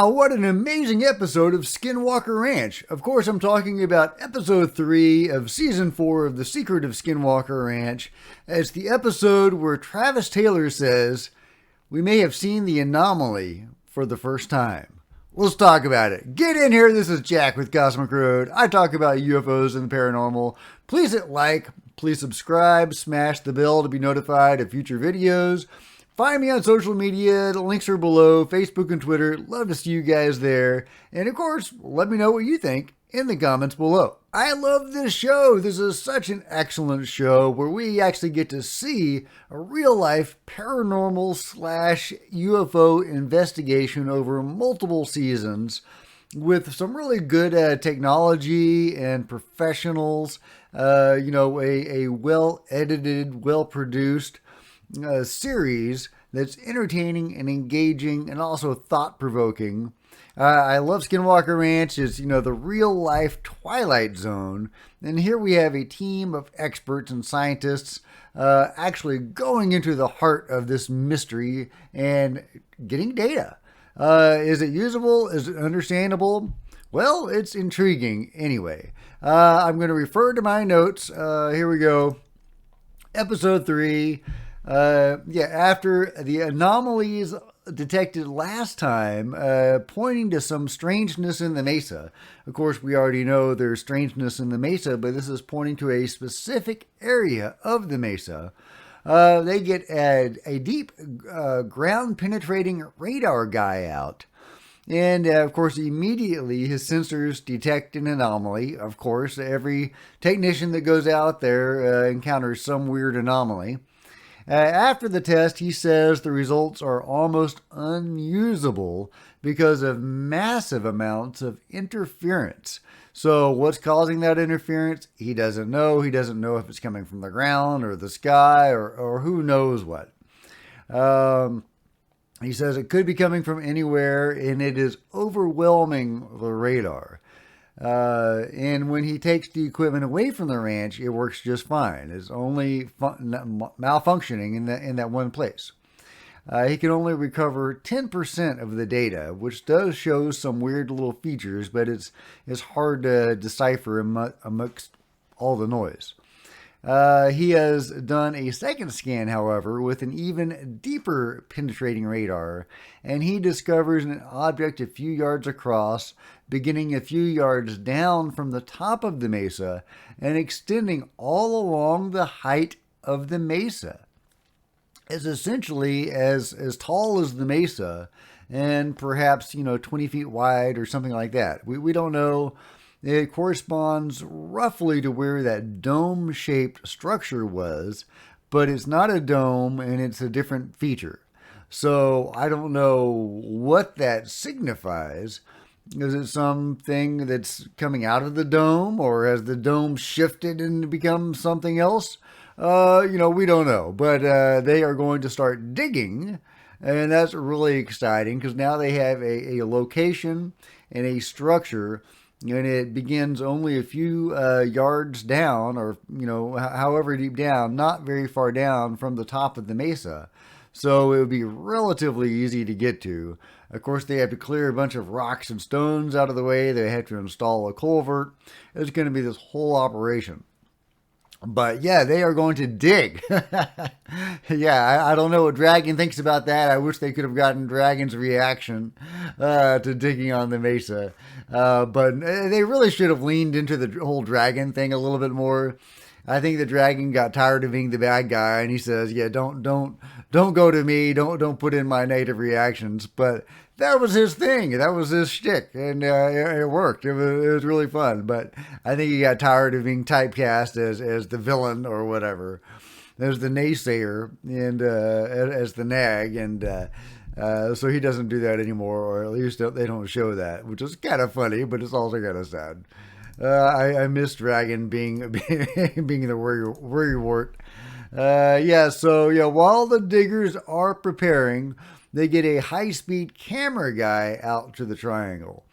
Wow, what an amazing episode of Skinwalker Ranch. Of course, I'm talking about episode 3 of season 4 of The Secret of Skinwalker Ranch. It's the episode where Travis Taylor says, "We may have seen the anomaly for the first time." Let's talk about it. Get in here. This is Jack with Cosmic Road. I talk about UFOs and the paranormal. Please hit like, please subscribe, smash the bell to be notified of future videos. Find me on social media. The links are below, Facebook and Twitter. Love to see you guys there. And of course, let me know what you think in the comments below. I love this show. This is such an excellent show where we actually get to see a real-life paranormal / UFO investigation over multiple seasons with some really good technology and professionals. A well-edited, well-produced series that's entertaining and engaging and also thought-provoking. I love Skinwalker Ranch. It's, the real-life Twilight Zone. And here we have a team of experts and scientists actually going into the heart of this mystery and getting data. Is it usable? Is it understandable? Well, it's intriguing anyway. I'm going to refer to my notes. Here we go. Episode 3. After the anomalies detected last time, pointing to some strangeness in the mesa. Of course, we already know there's strangeness in the mesa, but this is pointing to a specific area of the mesa. They get a deep ground-penetrating radar guy out. And, of course, immediately his sensors detect an anomaly. Of course, every technician that goes out there encounters some weird anomaly. After the test, he says the results are almost unusable because of massive amounts of interference. So what's causing that interference? He doesn't know. He doesn't know if it's coming from the ground or the sky or who knows what. He says it could be coming from anywhere, and it is overwhelming the radar. And when he takes the equipment away from the ranch, it works just fine. It's only malfunctioning in that one place. He can only recover 10% of the data, which does show some weird little features, but it's hard to decipher amongst all the noise. He has done a second scan, however, with an even deeper penetrating radar, and he discovers an object a few yards across, beginning a few yards down from the top of the mesa and extending all along the height of the mesa. It's essentially as tall as the mesa and perhaps, 20 feet wide or something like that. We don't know. It corresponds roughly to where that dome-shaped structure was, but it's not a dome and it's a different feature. So I don't know what that signifies. Is it something that's coming out of the dome, or has the dome shifted and become something else? We don't know. But they are going to start digging, and that's really exciting because now they have a location and a structure. And it begins only a few yards down, or, however deep down, not very far down from the top of the mesa. So it would be relatively easy to get to. Of course, they have to clear a bunch of rocks and stones out of the way. They have to install a culvert. It's going to be this whole operation. But yeah, they are going to dig. I don't know what Dragon thinks about that. I wish they could have gotten Dragon's reaction to digging on the mesa. But they really should have leaned into the whole Dragon thing a little bit more. I think the Dragon got tired of being the bad guy, and he says, "Yeah, don't go to me. Don't put in my native reactions." But that was his thing. That was his shtick, and it worked. It was really fun. But I think he got tired of being typecast as the villain or whatever, as the naysayer, and as the nag, and so he doesn't do that anymore, or at least they don't show that, which is kind of funny, but it's also kind of sad. I miss Dragon being the worrywart. While the diggers are preparing, they get a high-speed camera guy out to the triangle.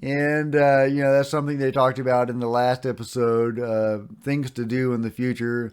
And, that's something they talked about in the last episode. Things to do in the future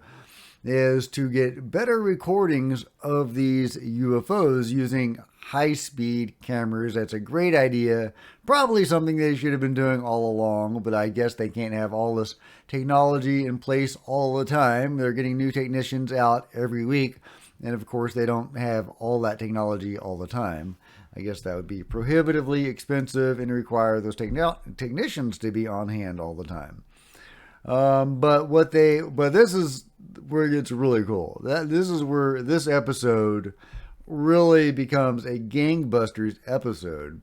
is to get better recordings of these UFOs using high-speed cameras. That's a great idea. Probably something they should have been doing all along, but I guess they can't have all this technology in place all the time. They're getting new technicians out every week, and of course they don't have all that technology all the time. I guess that would be prohibitively expensive and require those technicians to be on hand all the time. But this is where it gets really cool. This is where this episode really becomes a gangbusters episode,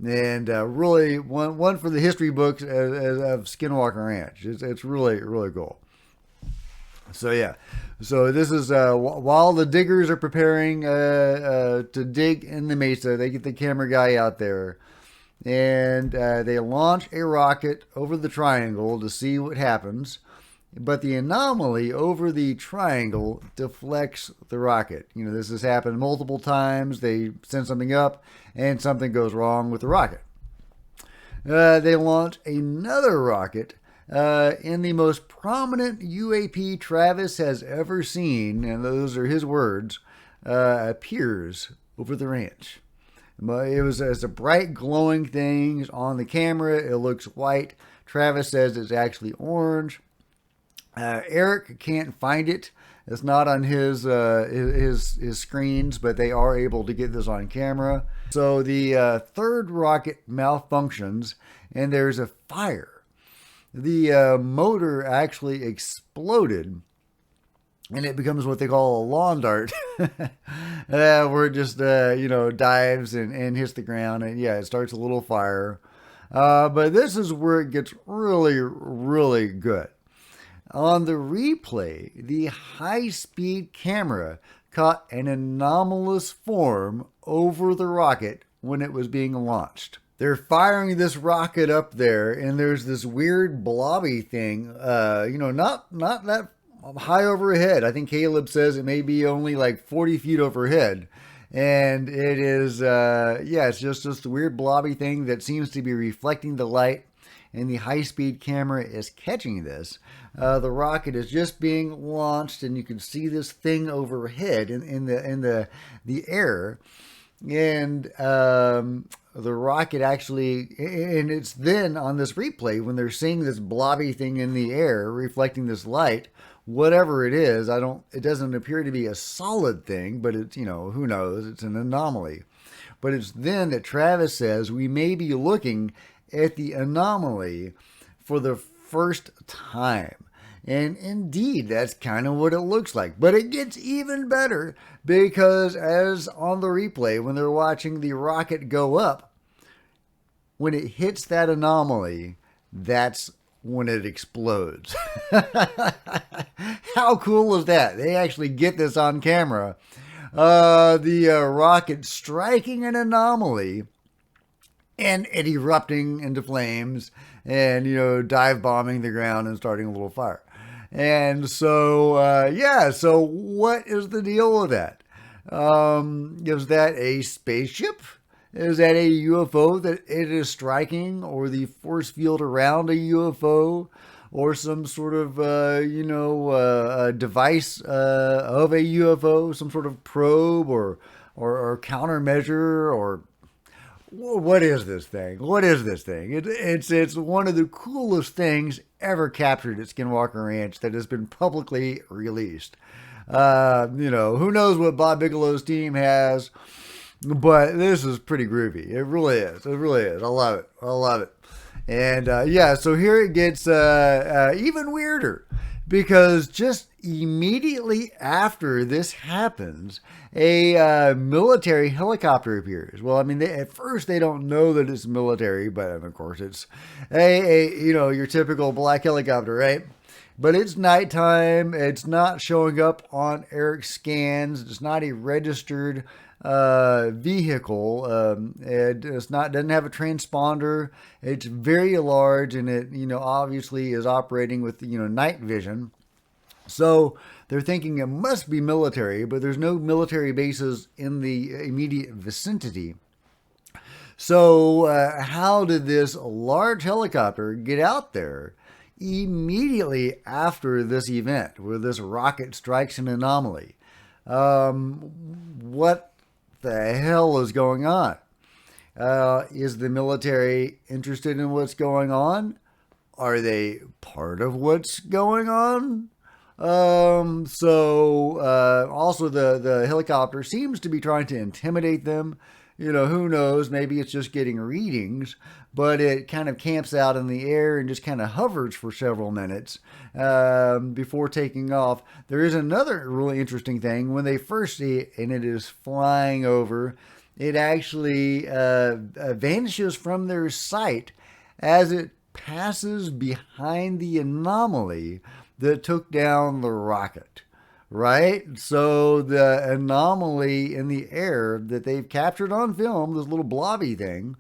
and really one for the history books of Skinwalker Ranch. It's really cool. So yeah, so this is while the diggers are preparing to dig in the mesa, they get the camera guy out there, and they launch a rocket over the triangle to see what happens. But the anomaly over the triangle deflects the rocket. You know, this has happened multiple times. They send something up, and something goes wrong with the rocket. They launch another rocket in the most prominent U.A.P. Travis has ever seen, and those are his words, appears over the ranch. It's a bright glowing thing on the camera. It looks white. Travis says it's actually orange. Eric can't find it. It's not on his screens, but they are able to get this on camera. So the third rocket malfunctions, and there's a fire. The motor actually exploded, and it becomes what they call a lawn dart, where it just dives and hits the ground, and yeah, it starts a little fire. But this is where it gets really good. On the replay, the high-speed camera caught an anomalous form over the rocket when it was being launched. They're firing this rocket up there, and there's this weird blobby thing, not that high overhead. I think Caleb says it may be only like 40 feet overhead. And it is, it's just this weird blobby thing that seems to be reflecting the light, and the high-speed camera is catching this. The rocket is just being launched, and you can see this thing overhead in the air, and the rocket actually, and it's then on this replay when they're seeing this blobby thing in the air reflecting this light. Whatever it is, it doesn't appear to be a solid thing, but it's, who knows? It's an anomaly. But it's then that Travis says we may be looking at the anomaly for the first time. And indeed, that's kind of what it looks like. But it gets even better because as on the replay, when they're watching the rocket go up, when it hits that anomaly, that's when it explodes. How cool is that? They actually get this on camera. The rocket striking an anomaly and it erupting into flames and, dive bombing the ground and starting a little fire. And so, so what is the deal with that? Is that a spaceship? Is that a UFO that it is striking, or the force field around a UFO, or some sort of, a device of a UFO, some sort of probe or countermeasure, or what is this thing? What is this thing? It's one of the coolest things ever captured at Skinwalker Ranch that has been publicly released. Who knows what Bob Bigelow's team has, but this is pretty groovy. It really is. It really is. I love it. I love it. And so here it gets even weirder, because just immediately after this happens, a military helicopter appears. Well, I mean, at first they don't know that it's military, but of course it's your typical black helicopter, right? But it's nighttime. It's not showing up on Eric's scans. It's not a registered vehicle. Doesn't have a transponder. It's very large, and it obviously is operating with night vision. So they're thinking it must be military, but there's no military bases in the immediate vicinity. So how did this large helicopter get out there immediately after this event where this rocket strikes an anomaly? What the hell is going on? Is the military interested in what's going on? Are they part of what's going on? Also the helicopter seems to be trying to intimidate them. Who knows? Maybe it's just getting readings, but it kind of camps out in the air and just kind of hovers for several minutes before taking off. There is another really interesting thing. When they first see it and it is flying over, it actually vanishes from their sight as it passes behind the anomaly that took down the rocket, right? So the anomaly in the air that they've captured on film, this little blobby thing,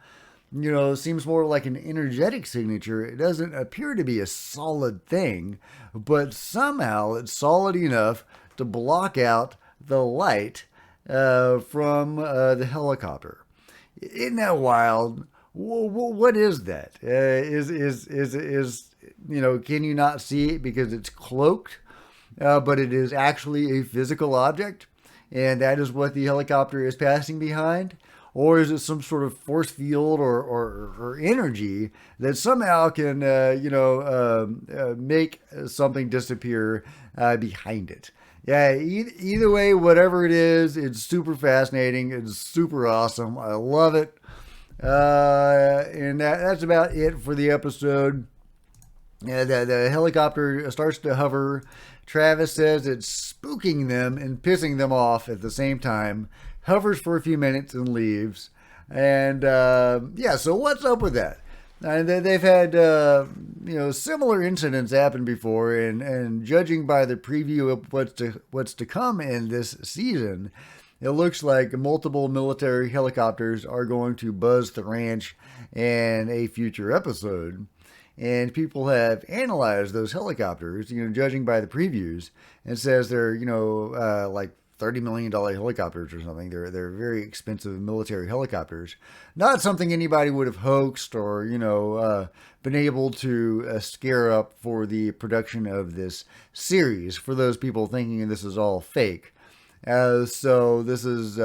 seems more like an energetic signature. It doesn't appear to be a solid thing, but somehow it's solid enough to block out the light from the helicopter. Isn't that wild? What is that? Can you not see it because it's cloaked? But it is actually a physical object, and that is what the helicopter is passing behind? Or is it some sort of force field or energy that somehow can, make something disappear behind it? Yeah, either way, whatever it is, it's super fascinating. It's super awesome. I love it. And that's about it for the episode. The helicopter starts to hover. Travis says it's spooking them and pissing them off at the same time. Hovers for a few minutes and leaves. And so what's up with that? They've had similar incidents happen before, and judging by the preview of what's to come in this season, it looks like multiple military helicopters are going to buzz the ranch in a future episode. And people have analyzed those helicopters, judging by the previews, and says they're, like $30 million helicopters or something. They're very expensive military helicopters. Not something anybody would have hoaxed or, been able to scare up for the production of this series, for those people thinking this is all fake. So this is,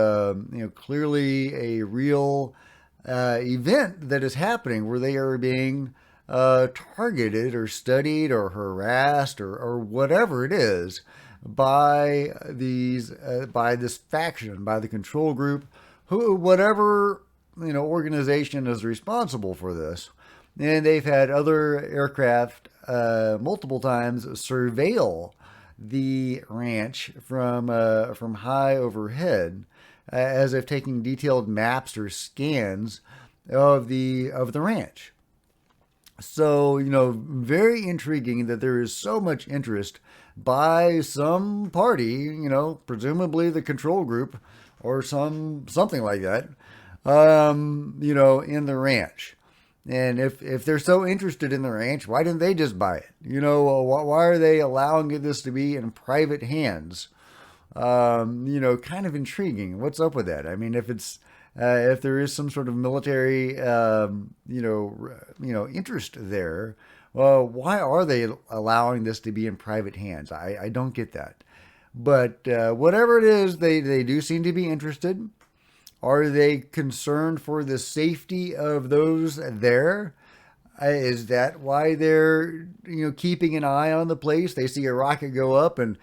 clearly a real event that is happening where they are being targeted or studied or harassed or whatever it is by this faction, by the control group, whatever organization is responsible for this. And they've had other aircraft multiple times surveil the ranch from high overhead, as if taking detailed maps or scans of the ranch. So, very intriguing that there is so much interest by some party, presumably the control group or something like that, in the ranch. And if they're so interested in the ranch, why didn't they just buy it? Why are they allowing this to be in private hands? Kind of intriguing. What's up with that? I mean, if there is some sort of military, interest there, well, why are they allowing this to be in private hands? I don't get that. But whatever it is, they do seem to be interested. Are they concerned for the safety of those there? Is that why they're keeping an eye on the place? They see a rocket go up and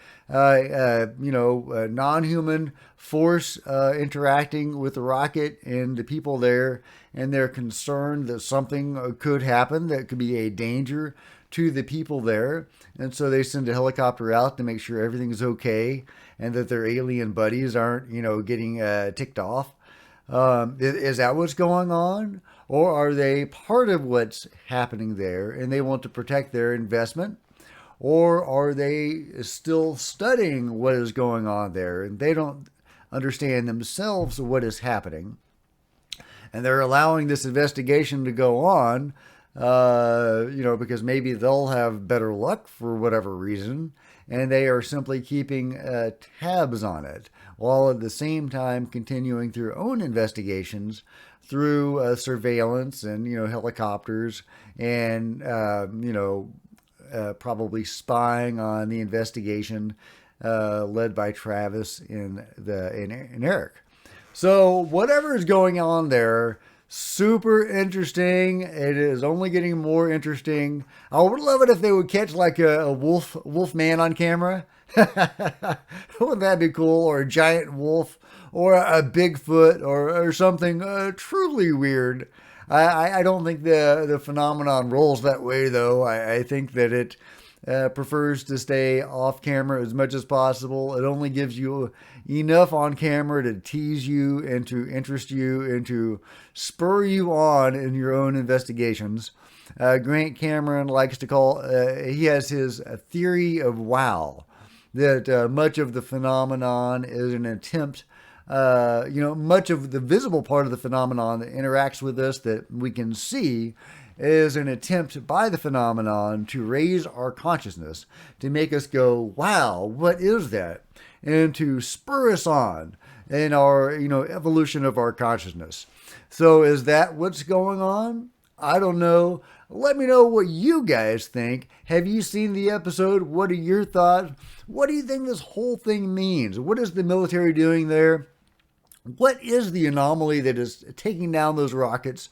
non-human force interacting with the rocket and the people there, and they're concerned that something could happen that could be a danger to the people there, and so they send a helicopter out to make sure everything's okay and that their alien buddies aren't getting ticked off. Is that what's going on? Or are they part of what's happening there and they want to protect their investment? Or are they still studying what is going on there and they don't understand themselves what is happening? And they're allowing this investigation to go on, because maybe they'll have better luck for whatever reason. And they are simply keeping tabs on it, while at the same time continuing their own investigations through surveillance and helicopters and probably spying on the investigation led by Travis and Eric. So whatever is going on there, super interesting. It is only getting more interesting. I would love it if they would catch like a wolf man on camera. Wouldn't that be cool? Or a giant wolf, or a Bigfoot, or something truly weird. I don't think the phenomenon rolls that way, though. I think that it prefers to stay off camera as much as possible. It only gives you enough on camera to tease you and to interest you and to spur you on in your own investigations. Grant Cameron likes to call, he has his theory of wow, that much of the phenomenon is an attempt, much of the visible part of the phenomenon that interacts with us that we can see is an attempt by the phenomenon to raise our consciousness, to make us go, wow, what is that? And to spur us on in our, evolution of our consciousness. So is that what's going on? I don't know. Let me know what you guys think. Have you seen the episode? What are your thoughts? What do you think this whole thing means? What is the military doing there? What is the anomaly that is taking down those rockets?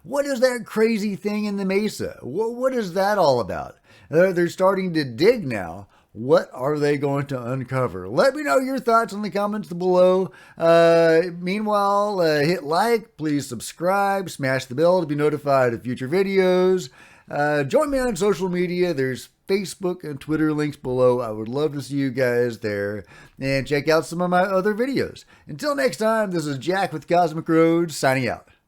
What is that crazy thing in the mesa? What is that all about? They're starting to dig now. What are they going to uncover? Let me know your thoughts in the comments below. Meanwhile, hit like, please subscribe, smash the bell to be notified of future videos. Join me on social media. There's Facebook and Twitter links below. I would love to see you guys there. And check out some of my other videos. Until next time, this is Jack with Cosmic Roads signing out.